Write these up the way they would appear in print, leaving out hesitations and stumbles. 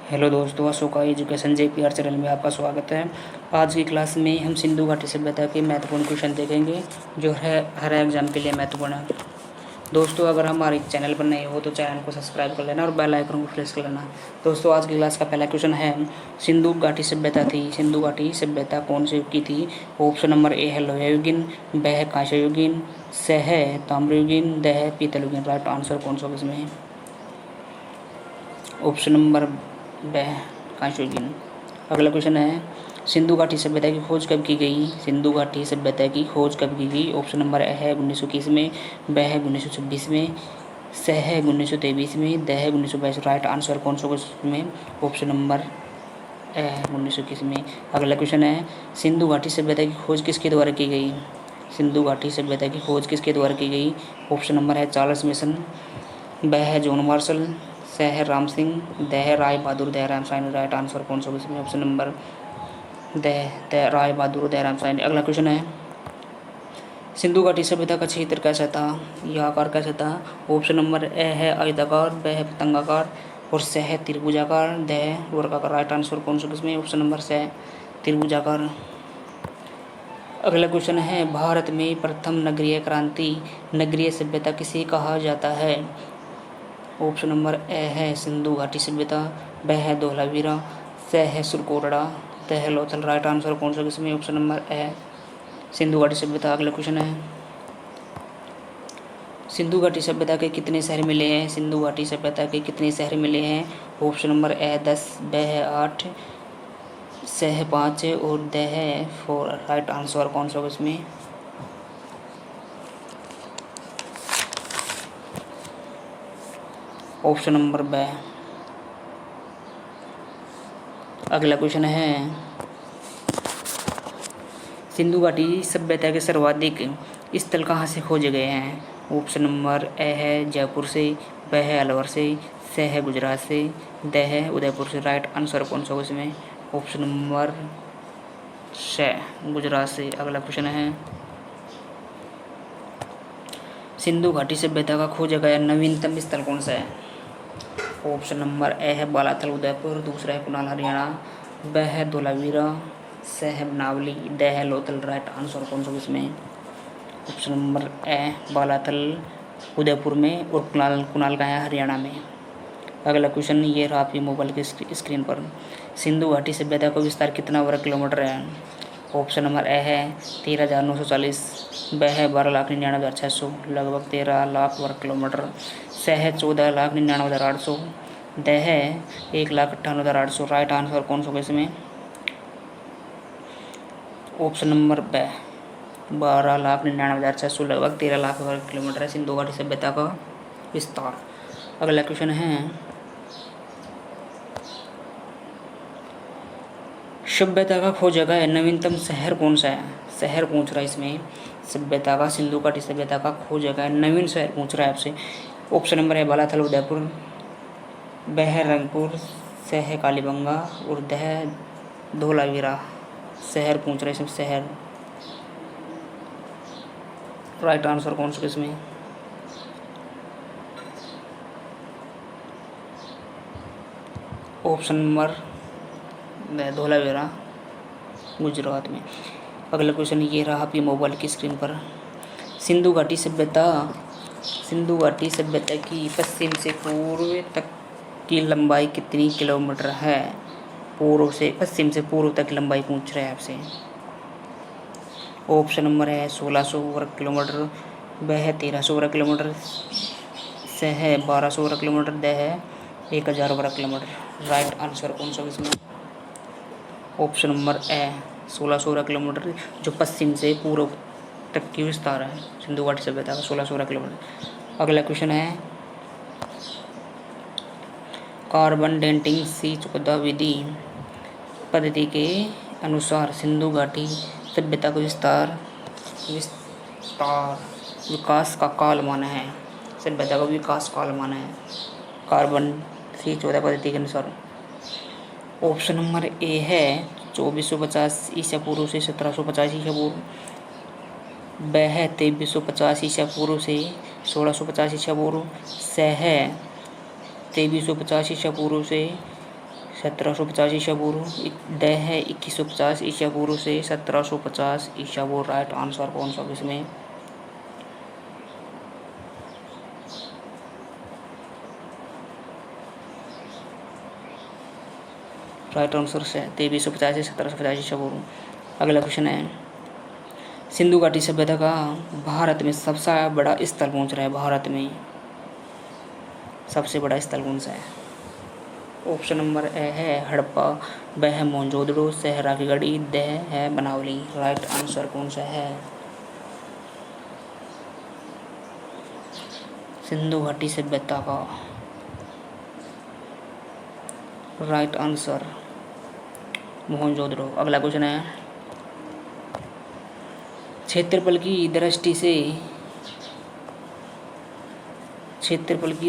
Hello दोस्तों, Ashoka education JPR channel में आपका स्वागत है। आज की क्लास में हम सिंधु घाटी सभ्यता के महत्वपूर्ण क्वेश्चन देखेंगे जो है हर एग्जाम के लिए महत्वपूर्ण है। दोस्तों, अगर हमारे चैनल पर नए हो तो चैनल को सब्सक्राइब कर लेना और बेल आइकन को प्रेस कर लेना। दोस्तों, आज की क्लास का पहला क्वेश्चन है, सिंधु घाटी सभ्यता थी सिंधु घाटी सभ्यता कौन से युग की थी। ऑप्शन नंबर ए है लोह युगीन, ब है कांस्य युगीन, स है ताम्र युगीन, द है पीतल युगीन। राइट आंसर कौन सा इसमें है? ऑप्शन नंबर ब कांस्य युगीन। अगला क्वेश्चन है, सिंधु घाटी सभ्यता की खोज कब की गई। सिंधु घाटी सभ्यता की खोज कब की गई। ऑप्शन नंबर ए है 1921 में, ब है 1926 में, स है 1923 में, द है 1922। राइट आंसर कौन सा में? ऑप्शन नंबर ए है 1921 में। अगला क्वेश्चन है, सिंधु घाटी सभ्यता की खोज किसके द्वारा की गई। सिंधु घाटी सभ्यता की खोज किसके द्वारा की गई। ऑप्शन नंबर है चार्ल्स मिशन, ब है जॉन मार्शल, स है राम सिंह, द है राय बहादुर दयाराम साहनी। राइट आंसर कौन सा इसमें? Option number the Rai Bahadur Dayaram Sahni. अगला क्वेश्चन है, सिंधु घाटी सभ्यता का क्षेत्र कैसा था या आकार कैसा था। ऑप्शन नंबर ए है आयताकार, ब है पतंगाकार और स है त्रिभुजाकार, द है वर्गाकार। राइट आंसर कौन सा इसमें? ऑप्शन नंबर स त्रिभुजाकार। अगला क्वेश्चन है, भारत में प्रथम नगरीय क्रांति नगरीय सभ्यता किसे कहा जाता है। ऑप्शन नंबर ए है सिंधु घाटी सभ्यता, ब है धोलावीरा, स है सुरकोटड़ा, त है लोथल। राइट आंसर कौन सा इसमें? ऑप्शन नंबर ए सिंधु घाटी सभ्यता। अगला क्वेश्चन है, सिंधु घाटी सभ्यता के कितने शहर मिले हैं। सिंधु घाटी सभ्यता के कितने शहर मिले हैं। ऑप्शन नंबर ए 10, ब है 8, स है 5 और द है 4। राइट आंसर कौन सा इसमें? ऑप्शन नंबर ब। अगला क्वेश्चन है, सिंधु घाटी सभ्यता के सर्वाधिक स्थल कहाँ से खोजे गए हैं। ऑप्शन नंबर ए है जयपुर से, ब है अलवर से, स है गुजरात से, द है उदयपुर से। राइट आंसर कौन सा इसमें? ऑप्शन नंबर स गुजरात से। अगला क्वेश्चन है, सिंधु घाटी सभ्यता का खोजा गया नवीनतम स्थल कौन सा है। ऑप्शन नंबर ए है बालाथल उदयपुर, दूसरा है कुनाल हरियाणा, ब है धोलावीरा, स है बनावली, द है लोथल। राइट आंसर कौन सा इसमें? Option number A Balathal Udaipur में और कुनाल का है हरियाणा में। अगला क्वेश्चन ये रहा आपकी मोबाइल की स्क्रीन पर, सिंधु घाटी सभ्यता का विस्तार कितना वर्ग किलोमीटर है। ऑप्शन नंबर ए है 13,940, ब है 12,99,600 लगभग 13 लाख वर्ग किलोमीटर, स है 14,99,800, द है 1,98,800। राइट आंसर कौन सा इसमें? ऑप्शन नंबर ब 12,99,600 लगभग 13 लाख वर्ग किलोमीटर है सिंधु घाटी सभ्यता का विस्तार। अगला क्वेश्चन है, सभ्यता का खोजा गया नवीनतम शहर कौन सा है। शहर पूछ रहा है इसमें, सभ्यता का सिंधु घाटी सभ्यता का खोजा गया नवीन शहर पूछ रहा है आपसे। ऑप्शन नंबर है बालाथल उदयपुर, ब है रंगपुर, स है कालीबंगा और द है धोलावीरा। शहर पूछ रहा है इसमें, शहर। राइट आंसर कौन सा इसमें? ऑप्शन नंबर धोलावीरा गुजरात में। अगला क्वेश्चन ये रहा आपकी मोबाइल की स्क्रीन पर, सिंधु घाटी सभ्यता की पश्चिम से पूर्व तक की लंबाई कितनी किलोमीटर है। पूर्व से पश्चिम से पूर्व तक की लंबाई पूछ रहे हैं आपसे। ऑप्शन नंबर है 1600 वर्ग किलोमीटर, ब है 1300 वर्ग किलोमीटर, स है 1200 वर्ग किलोमीटर, द है 1000 वर्ग किलोमीटर। राइट आंसर कौन सा इसमें? ऑप्शन नंबर ए 1600 वर्ग किलोमीटर जो पश्चिम से पूर्व तक की विस्तार है सिंधु घाटी सभ्यता का 1600 वर्ग किलोमीटर। अगला क्वेश्चन है, कार्बन डेटिंग C14 विधि पद्धति के अनुसार सिंधु घाटी सभ्यता का विकास का काल माना है। सभ्यता का विकास काल माना है कार्बन C14 पद्धति के अनुसार। ऑप्शन नंबर ए है 2450 ईसा पूर्व से 1750 ईसा पूर्व, ब है 2350 ईसा पूर्व से 1650 ईसा पूर्व, स है 2350 ईसा पूर्व से 1750 ईसा पूर्व। ड है 2150 ईसा पूर्व से 1750 ईसा पूर्व। राइट आंसर कौन सा इसमें? राइट आंसर से 2350 से 1750 ईसा पूर्व। अगला क्वेश्चन है, सिंधु घाटी सभ्यता का भारत में सबसे बड़ा स्थल पहुंच रहा है। भारत में सबसे बड़ा स्थल कौन सा है? ऑप्शन नंबर ए है हड़प्पा, ब है मोहनजोदड़ो, स है राखीगढ़ी, द है बनावली। राइट आंसर कौन सा है? सिंधु घाटी सभ्यता का राइट आंसर मोहनजोदड़ो। अगला क्वेश्चन है, क्षेत्रफल की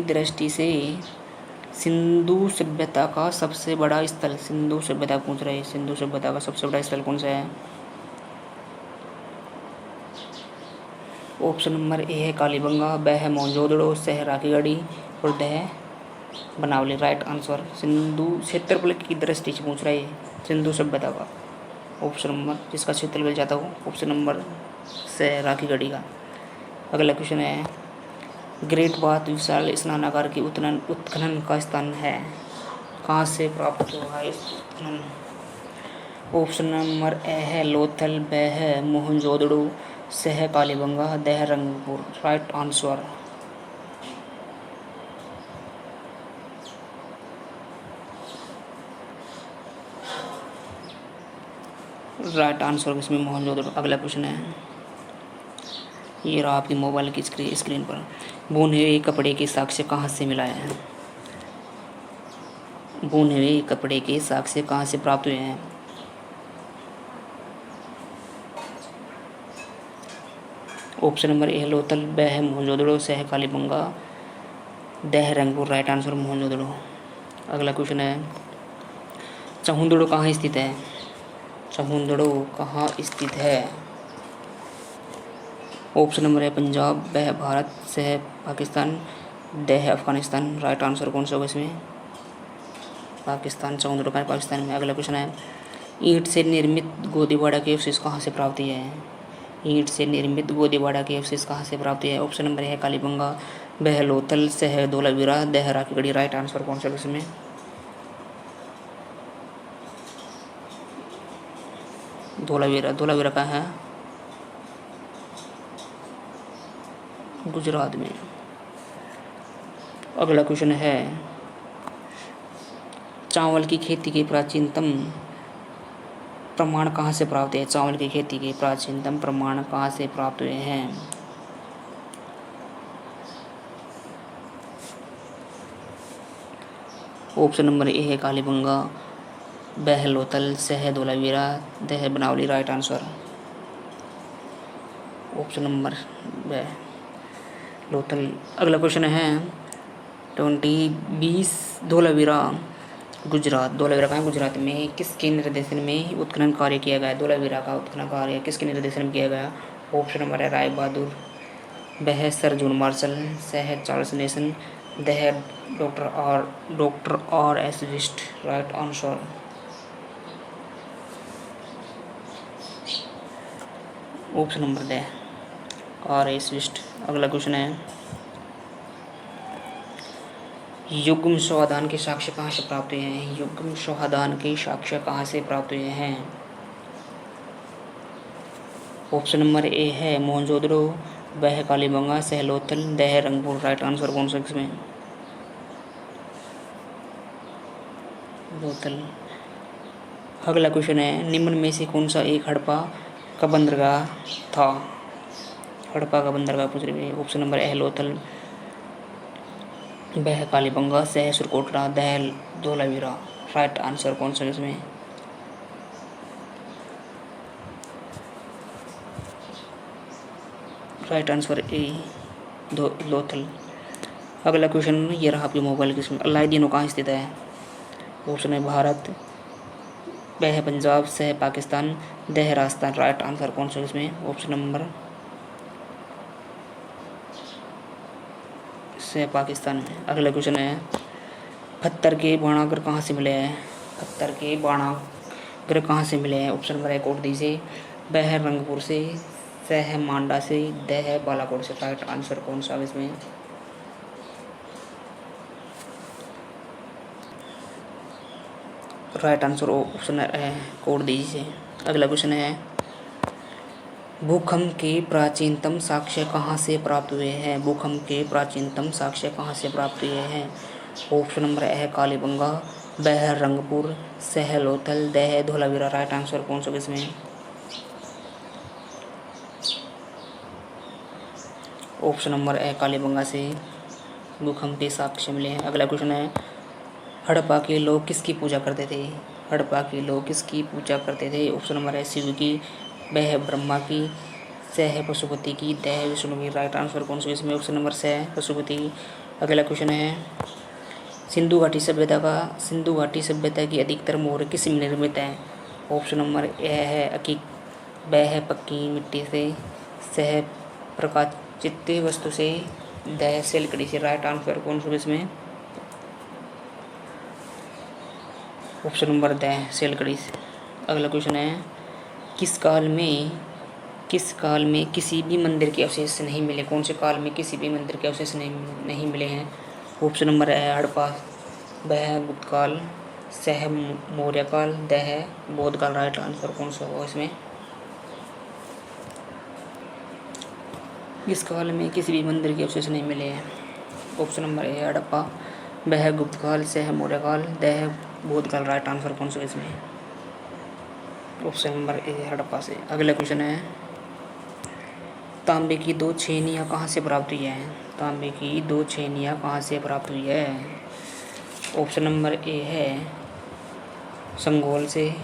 दृष्टि से सिंधु सभ्यता का सबसे बड़ा स्थल, सिंधु सभ्यता पूछ रहे हैं, सिंधु सभ्यता का सबसे बड़ा स्थल कौन सा है? ऑप्शन नंबर ए है कालीबंगा, ब है मोहनजोदड़ो, स है राखीगढ़ी और द है बनावली। राइट आंसर सिंधु क्षेत्रफल की दृष्टि से पूछ रहे हैं सिंधु सभ्यता का ऑप्शन नंबर, जिसका क्षेत्रफल जाता हो ऑप्शन नंबर से राखीगढ़ी का। अगला क्वेश्चन है, ग्रेट बाथ विशाल स्नानागार की उत्खनन का स्थान है, कहाँ से प्राप्त हुआ है इस उत्खनन? ऑप्शन नंबर ए है लोथल, ब है मोहनजोदड़ो, स है कालीबंगा, द है Rangpur. Right answer right answer इसमें मोहनजोदड़ो। अगला क्वेश्चन है, ये रहा आपकी मोबाइल की स्क्रीन पर, बुने हुए कपड़े के साक्ष्य कहाँ से मिला है? बुने हुए कपड़े के साक्ष्य कहाँ से प्राप्त हुए हैं? ऑप्शन नंबर ए लोथल, ब है मोहनजोदड़ो, स है कालीबंगा, द है रंगपुर। Right answer Mohenjodaro. अगला क्वेश्चन है, चहुंदड़ो कहाँ स्थित है? चहुंदड़ो कहाँ स्थित है? ऑप्शन नंबर है पंजाब, ब है भारत, स है पाकिस्तान, द है अफगानिस्तान। राइट आंसर कौन सा होगा इसमें? पाकिस्तान, चहुंदड़ो का पाकिस्तान में। अगला क्वेश्चन है, ईंट से निर्मित गोदीवाड़ा के अवशेष कहाँ से प्राप्त हुए हैं? ईंट से निर्मित गोदीवाड़ा के अवशेष कहाँ से प्राप्त हुए हैं? ऑप्शन नंबर है कालीबंगा, ब है लोथल, स है धोलावीरा, द है राखीगढ़ी। राइट आंसर कौन सा इसमें? धोलावीरा। धोलावीरा कहाँ है? गुजरात में। अगला क्वेश्चन है, चावल की खेती के प्राचीनतम प्रमाण कहाँ से प्राप्त है? चावल की खेती के प्राचीनतम प्रमाण कहाँ से प्राप्त हुए हैं? ऑप्शन नंबर ए है कालीबंगा, ब है लोथल, स है धोलावीरा, द है बनावली। राइट आंसर ऑप्शन नंबर ब लोथल। अगला क्वेश्चन है 2020 धोलावीरा गुजरात। धोलावीरा कहाँ गुजरात में किसके निर्देशन में उत्खनन कार्य किया गया? धोलावीरा का उत्खनन कार्य किसके निर्देशन में किया गया? ऑप्शन नंबर है राय बहादुर, ब है सर जून मार्शल, स है चार्ल्स नेशन, द है doctor R S Wist. Right answer option number D R S Wist. अगला क्वेश्चन है, युग्म स्वाधान के साक्ष्य कहाँ से प्राप्त हुए हैं? युग्म स्वाधान के साक्ष्य कहाँ से प्राप्त हुए हैं? ऑप्शन नंबर ए है मोहनजोदड़ो, ब है कालीबंगा, स है लोथल, द है रंगपुर। राइट आंसर कौन सा इसमें? लोथल। अगला क्वेश्चन है, निम्न में से कौन सा एक हड़प्पा का बंदरगाह था? हड़प्पा का बंदरगाह पूछ रहे हैं। ऑप्शन नंबर ए लोथल, ब है कालीबंगा, स है सुरकोटड़ा, द है धोलावीरा। राइट आंसर कौन सा इसमें? Right answer A Lothal. अगला क्वेश्चन ये रहा आपके मोबाइल की, इसमें अलाउद्दीन कहाँ स्थित है? ऑप्शन है भारत, ब है पंजाब, स है पाकिस्तान, द है राजस्थान। राइट आंसर कौन सा इसमें? ऑप्शन नंबर से पाकिस्तान में। अगला क्वेश्चन है, पत्थर के वर्णाकर कहाँ से मिले हैं? पत्थर के बाणाग्र कहाँ से मिले हैं? ऑप्शन नंबर ए कोटदी से, ब है रंगपुर से, स है मांडा से, द है बालाकोट से। राइट आंसर कौन सा इसमें? राइट आंसर ऑप्शन है कोटदी से। अगला क्वेश्चन है, भूकंप के प्राचीनतम साक्ष्य कहाँ से प्राप्त हुए हैं? भूकंप के प्राचीनतम साक्ष्य कहाँ से प्राप्त हुए हैं? ऑप्शन नंबर ए कालीबंगा, ब है रंगपुर, स है लोथल, द है धोलावीरा। राइट आंसर कौन सा इसमें? ऑप्शन नंबर ए कालीबंगा से भूकंप के साक्ष्य मिले हैं। अगला क्वेश्चन है, हड़प्पा के लोग किसकी पूजा करते थे? हड़प्पा के लोग किसकी पूजा करते थे? ऑप्शन नंबर है शिव की, ब है ब्रह्मा की, स है पशुपति की, द है विष्णु की। राइट आंसर कौन सा इसमें? ऑप्शन नंबर स है पशुपति की। अगला क्वेश्चन है, सिंधु घाटी सभ्यता की अधिकतर मोहर किस में निर्मित है? ऑप्शन नंबर ए है अकीक, ब है पक्की मिट्टी से, स है प्रकाशित वस्तु से, द है से लकड़ी से। राइट आंसर कौन सा इसमें? ऑप्शन नंबर द से लकड़ी से। अगला क्वेश्चन है, किस काल में किसी भी मंदिर के अवशेष नहीं मिले? कौन से काल में किसी भी मंदिर के अवशेष नहीं मिले हैं? ऑप्शन नंबर है हड़प्पा, ब है गुप्त काल, स है मौर्य काल, द है बौद्ध काल। राइट आंसर कौन सा होगा इसमें? किस काल में किसी भी मंदिर के अवशेष नहीं मिले हैं? ऑप्शन नंबर ए हड़प्पा, ब है गुप्त काल, स है मौर्य काल, द है बौद्ध काल। राइट आंसर कौन सा इसमें? ऑप्शन नंबर ए हड़प्पा से। अगला क्वेश्चन है, तांबे की 2 छेनियाँ कहाँ से प्राप्त हुई हैं? तांबे की 2 छेनियाँ कहाँ से प्राप्त हुई है? ऑप्शन नंबर ए है संगोल से,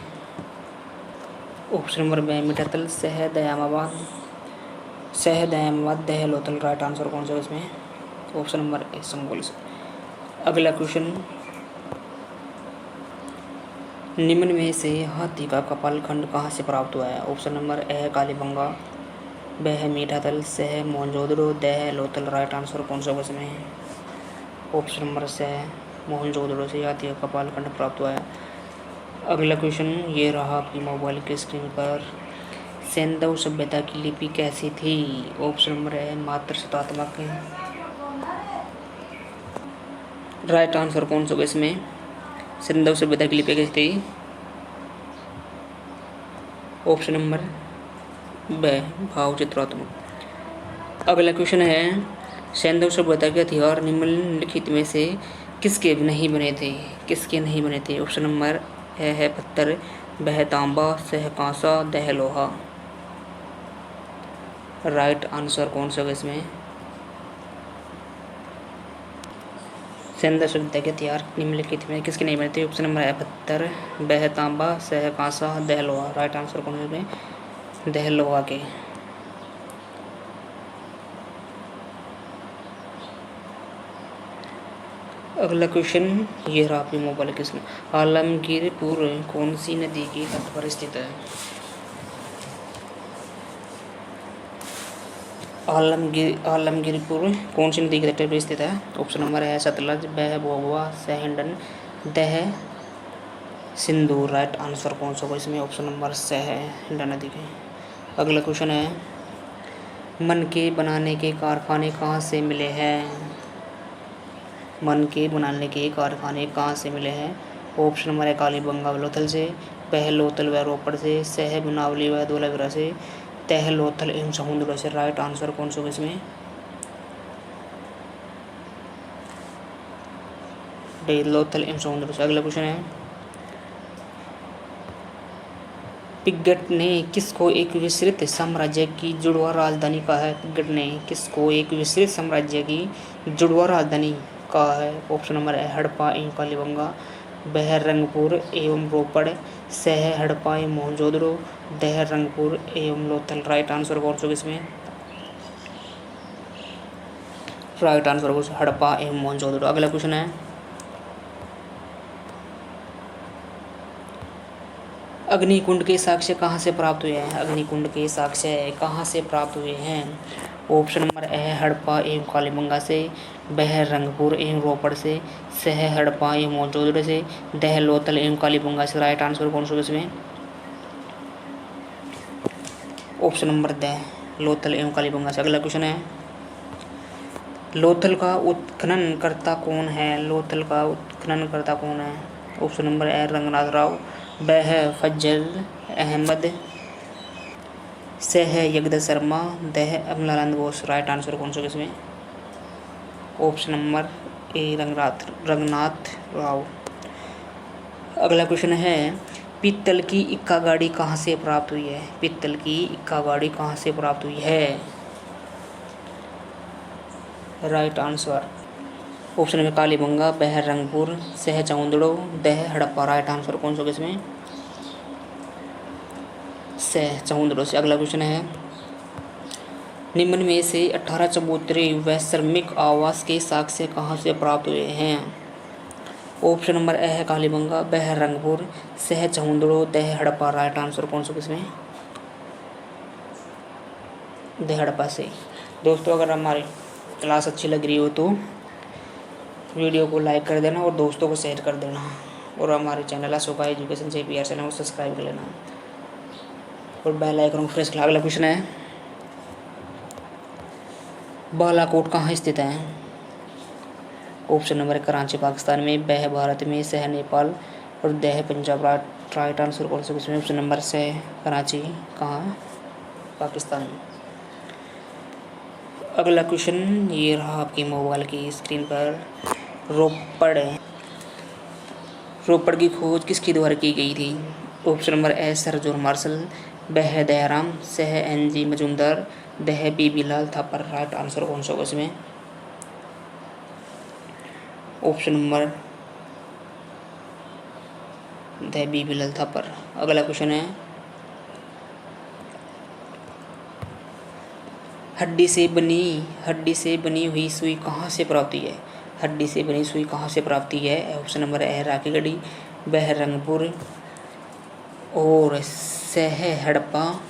ऑप्शन नंबर बी मिठातल, स है दयामाबाद, द है लोथल। राइट आंसर कौन सा है इसमें? ऑप्शन नंबर ए संगोल से। अगला क्वेश्चन, निम्न में से हाथी का कपाल खंड कहाँ से प्राप्त हुआ है? ऑप्शन नंबर ए है कालीबंगा, ब है मीठातल, स है मोहनजोदड़ो, द है लोथल। राइट आंसर कौन सा इसमें? ऑप्शन नंबर स है मोहनजोदड़ो से हाथी का कपाल खंड प्राप्त हुआ है। अगला क्वेश्चन ये रहा आपकी मोबाइल के स्क्रीन पर, सिंधु सभ्यता की लिपि कैसी थी? ऑप्शन नंबर है मात्र शतात्मक। राइट आंसर कौन सा इसमें? सिंधु सभ्यता की लिपि कैसी थी? ऑप्शन नंबर ब भावचित्रात्मक। अगला क्वेश्चन है, सिंधु सभ्यता के हथियार निम्नलिखित में से किसके नहीं बने थे? किसके नहीं बने थे? ऑप्शन नंबर ए है पत्थर, ब है तांबा, स है कांसा, द है लोहा। राइट आंसर कौन सा इसमें? सिंधु सभ्यता के हथियार निम्नलिखित में किसके नहीं बने थे? ऑप्शन नंबर है पत्थर, ब है तांबा, स है कांसा, द है लोहा। राइट आंसर कौन सा इसमें? द है लोहा के। अगला क्वेश्चन ये रहा आपकी मोबाइल के इसमें, आलमगीरपुर कौन सी नदी के तट पर स्थित है? आलमगीरपुर कौन सी नदी के तट पर स्थित है? ऑप्शन नंबर है सतलज, ब है भोगवा, स है हिंडन, द है सिंधु। राइट आंसर कौन सा होगा इसमें? ऑप्शन नंबर स है हिंडन नदी के। अगला क्वेश्चन है, मन के बनाने के कारखाने कहाँ से मिले हैं? मन के बनाने के कारखाने कहाँ से मिले हैं? ऑप्शन नंबर है कालीबंगा व लोथल से, ब है लोथल व रोपड़ से, स है बनावली व धोलावीरा से, त है लोथल एवं समुद्र से। राइट आंसर कौन सा होगा इसमें? लोथल एवं समुद्र से। अगला क्वेश्चन है, पिग्गट ने किसको एक विस्तृत साम्राज्य की जुड़वा राजधानी कहा है? पिग्गट ने किसको एक विस्तृत साम्राज्य की जुड़वा राजधानी कहा है? ऑप्शन नंबर है हड़प्पा एवं कालीबंगा, ब है रंगपुर एवं रोपड़, स है हड़प्पा एवं मोहनजोदड़ो, द है रंगपुर एवं लोथल। राइट आंसर कौन सा इसमें? राइट आंसर हड़प्पा एवं मोहनजोदड़ो। अगला क्वेश्चन है, अग्निकुंड के साक्ष्य कहाँ से प्राप्त हुए हैं? अग्निकुंड के साक्ष्य कहाँ से प्राप्त हुए हैं? ऑप्शन नंबर ए हड़प्पा एवं कालीबंगा से, बह रंगपुर एवं रोपड़ से, सह हड़प्पा एवं मौजूदड़ से, दह लोथल एवं कालीबंगा से। राइट आंसर कौन सा इसमें? ऑप्शन नंबर दह लोथल एवं कालीबंगा से। अगला क्वेश्चन है, लोथल का उत्खनन करता कौन है? लोथल का उत्खनन करता कौन है? Option number A Ranganath Rao, बह फज्जल अहमद, सह यगद शर्मा, दह अमलानंद बोस। राइट आंसर कौन सा इसमें? Option number A Ranganath Rao. अगला क्वेश्चन है, पित्तल की इक्का गाड़ी कहाँ से प्राप्त हुई है? पित्तल की इक्का गाड़ी कहाँ से प्राप्त हुई है? राइट आंसर ऑप्शन में कालीबंगा, बह रंगपुर, सह चौंदड़ो, दह हड़प्पा। राइट आंसर कौन सा इसमें? सह चौंदड़ो से। अगला क्वेश्चन है, निम्न में से 18 चबूतरे व श्रमिक आवास के साक्ष्य कहाँ से प्राप्त हुए हैं? ऑप्शन नंबर ए है कालीबंगा, बह रंगपुर, सह चौंदड़ो, दह हड़प्पा। राइट आंसर कौन सा इसमें? दह हड़प्पा से। दोस्तों, अगर हमारी क्लास अच्छी लग रही हो तो वीडियो को लाइक कर देना और दोस्तों को शेयर कर देना, और हमारे चैनल अशोका एजुकेशन से पी आर चैनल को सब्सक्राइब कर लेना और बेल आइकन को प्रेस कर। अगला क्वेश्चन है, बालाकोट कहाँ स्थित है? ऑप्शन नंबर कराची पाकिस्तान में, बह भारत में, सह नेपाल और दह पंजाब। राइट आंसर कौन सा क्वेश्चन? ऑप्शन नंबर से कराची कहाँ? पाकिस्तान में। अगला क्वेश्चन ये रहा आपकी मोबाइल की स्क्रीन पर, रोपड़ की खोज किसके द्वारा की गई थी? Option number A sir John Marshall, बह दयाराम, सह एन.जी. मजूमदार, दह बी.बी. लाल थापर। राइट आंसर कौन सा होगा इसमें? ऑप्शन नंबर दह बी.बी. लाल थापर। अगला क्वेश्चन है, हड्डी से बनी हुई सुई कहाँ से प्राप्त हुई है? हड्डी से बनी सुई कहाँ से प्राप्त हुई है? ऑप्शन नंबर ए राखीगढ़ी, बह रंगपुर और सह हड़प्पा,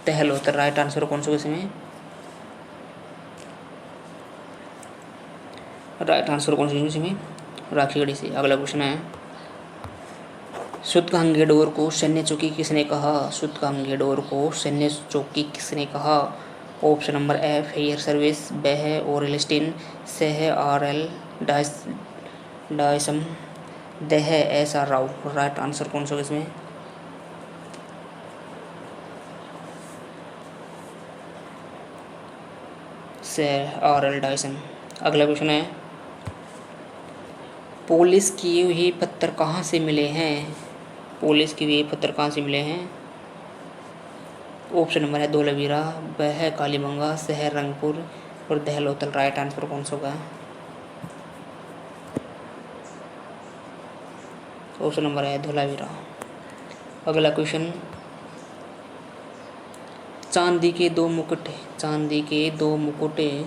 दह लोथल। राइट आंसर कौन सा इसमें? राइट आंसर कौन सा इसमें? राखीगढ़ी से। अगला क्वेश्चन है, शुतकांगे डोर को सैन्य चौकी किसने कहा? शुतकांगे डोर को सैन्य चौकी किसने कहा? Option number a fair service, बह ओरेलस्टीन, सह आर.एल. डायसम, दह एस.आर. राव। राइट आंसर कौन सा इसमें? सह आर.एल. डायसम। अगला क्वेश्चन है, पॉलिश किए हुए पत्थर कहाँ से मिले हैं? पॉलिश किए हुए पत्थर कहाँ से मिले हैं? ऑप्शन नंबर है धोलावीरा, बह कालीबंगा, सह रंगपुर और दह लोथल। राइट आंसर कौन सा होगा? ऑप्शन नंबर है धोलावीरा। अगला क्वेश्चन, चांदी के दो मुकुटे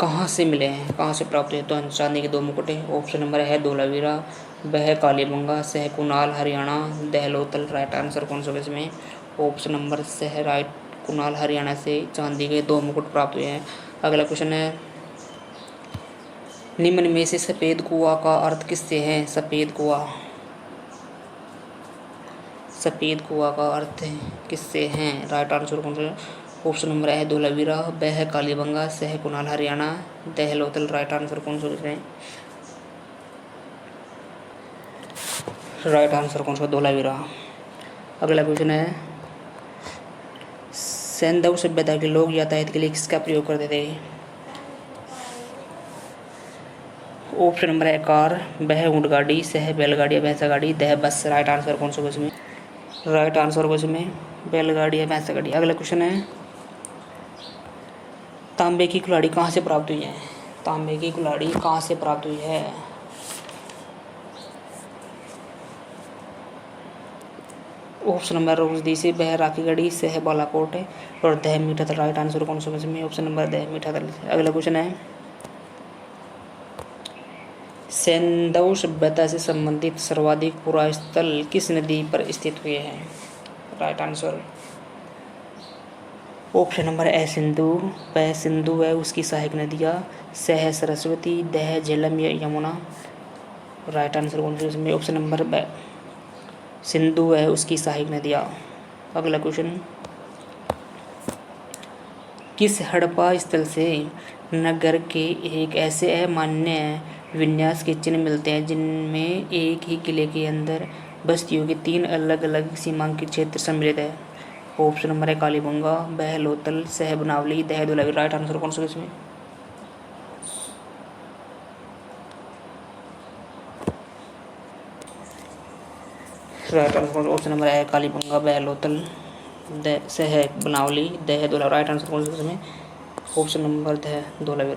कहाँ से मिले हैं? कहाँ से प्राप्त हुए तो चांदी के दो मुकुटे? ऑप्शन नंबर है धोलावीरा, बह कालीबंगा, सह कुनाल हरियाणा, दह लोथल। राइट आंसर कौन सा इसमें? ऑप्शन नंबर सह राइट कुनाल हरियाणा से चांदी के दो मुकुट प्राप्त हुए हैं। अगला क्वेश्चन है, निम्न में से सफ़ेद कुआं का अर्थ किससे है? सफ़ेद कुआं का अर्थ किससे है? राइट आंसर कौन सा? ऑप्शन नंबर है धोलावीरा, बह कालीबंगा, सह कुनाल हरियाणा, दह लोथल। राइट आंसर कौन सा है? राइट आंसर कौन सा? धोलावीरा। अगला क्वेश्चन है, सैंधव सभ्यता के लोग यातायात के लिए किसका प्रयोग करते थे? ऑप्शन नंबर है कार, बह ऊँटगाड़ी, सह बैलगाड़ी या भैंसा गाड़ी, दह बस। राइट आंसर कौन सा इसमें? राइट आंसर होगा इसमें बैलगाड़ी या भैंसा गाड़ी। अगला क्वेश्चन है, तांबे की कुल्हाड़ी कहाँ से प्राप्त हुई है? तांबे की कुल्हाड़ी कहाँ से प्राप्त हुई है? ऑप्शन नंबर रोजदी से, बह राखीगढ़ी, सह बालाकोट और दह मीठातल। राइट आंसर कौन सा इसमें? ऑप्शन नंबर दह मीठातल। अगला क्वेश्चन है, सिंधु सभ्यता से संबंधित सर्वाधिक पुरातन स्थल किस नदी पर स्थित हुए हैं? Right answer option number A Sindhu. ब सिंधु है उसकी सहायक नदियाँ, स है सरस्वती, द है झेलम या यमुना। राइट आंसर कौन सा इसमें? ऑप्शन नंबर ब सिंधु है उसकी सहायक नदियाँ। अगला क्वेश्चन, किस हड़प्पा स्थल से नगर के एक ऐसे अमान्य विन्यास के चिन्ह मिलते हैं जिनमें एक ही किले के अंदर बस्तियों के 3 अलग अलग सीमांकित क्षेत्र सम्मिलित है? ऑप्शन नंबर है कालीबंगा, ब है लोथल, स है बनावली, द है धुलावी। राइट आंसर कौन सा इसमें? राइट आंसर ऑप्शन नंबर है कालीबंगा, ब है लोथल, द से है बनावली, द है धुलावी। राइट आंसर कौन सा इसमें? ऑप्शन नंबर द है धुलावी।